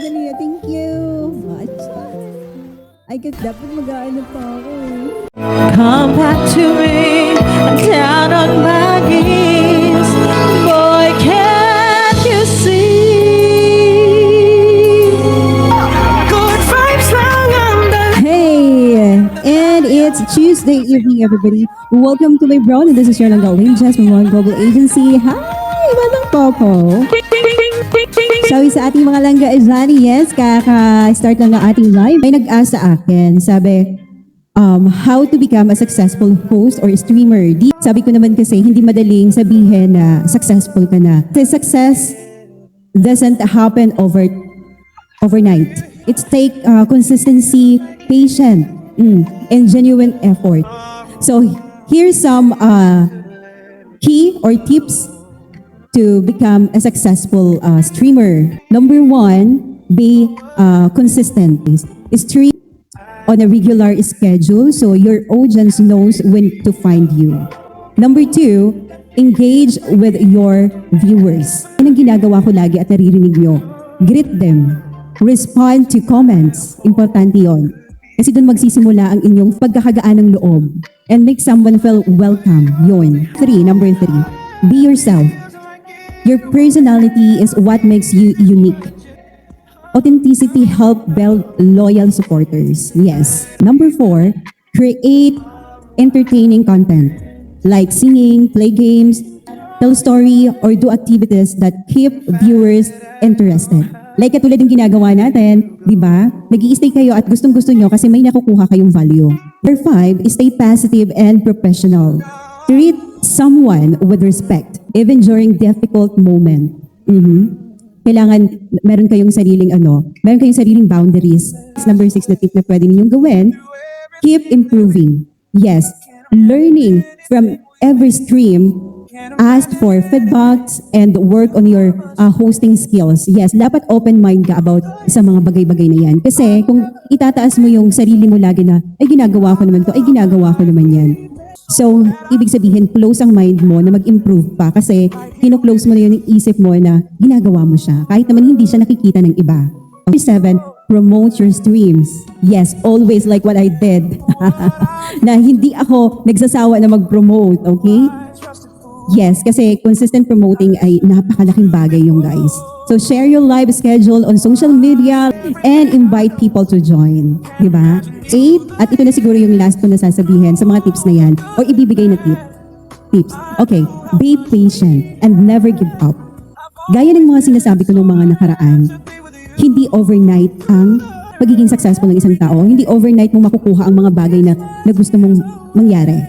Rosalia. Thank you. Ay, dapat mag-aano pa ako eh. Come back to me, I'm down on my knees. Boy, can't you see? Good vibes lang ang Hey! And it's Tuesday evening, everybody. Welcome to my brown, and this is your Nanggaling Jasmine One Global Agency. Hi! Manang Popo. Sabi sa ating mga langga Izani, yes, kaka-start lang ng ating live. May nag-ask sa akin, sabi, how to become a successful host or streamer. Sabi ko naman kasi, hindi madaling sabihin na successful ka na. Kasi success doesn't happen overnight. It's take consistency, patience, and genuine effort. So, here's some key or tips to become a successful streamer. Number one, be consistent. Stream on a regular schedule so your audience knows when to find you. Number two, engage with your viewers. Yan ang ginagawa ko lagi at naririnig nyo. Greet them. Respond to comments. Importante yon. Kasi doon magsisimula ang inyong pagkakagaan ng loob. And make someone feel welcome. Yun. Number three, be yourself. Your personality is what makes you unique. Authenticity helps build loyal supporters. Yes. Number four, create entertaining content like singing, play games, tell story, or do activities that keep viewers interested. Like katulad ng ginagawa natin, di ba? Nag-i-stay kayo at gustong-gusto nyo kasi may nakukuha kayong value. Number five, stay positive and professional. Treat someone with respect, even during difficult moment. Kailangan meron kayong sariling boundaries. Number 6 na tip na pwede ninyong gawin, keep improving. Yes, learning from every stream, ask for feedbacks and work on your hosting skills. Yes, dapat open mind ka about sa mga bagay-bagay na yan. Kasi kung itataas mo yung sarili mo lagi na, ay ginagawa ko naman to, ay ginagawa ko naman yan. So, ibig sabihin, close ang mind mo na mag-improve pa kasi kino-close mo na yun yung isip mo na ginagawa mo siya. Kahit naman hindi siya nakikita ng iba. Number 7, promote your streams. Yes, always like what I did. Na hindi ako nagsasawa na mag-promote, okay? Yes, kasi consistent promoting ay napakalaking bagay yung guys. So share your live schedule on social media and invite people to join. Diba? 8, at ito na siguro yung last ko na sasabihin sa mga tips na yan o ibibigay na tips. Okay, be patient and never give up. Gaya ng mga sinasabi ko ng mga nakaraan, hindi overnight ang pagiging successful ng isang tao. Hindi overnight mo makukuha ang mga bagay na gusto mong mangyari.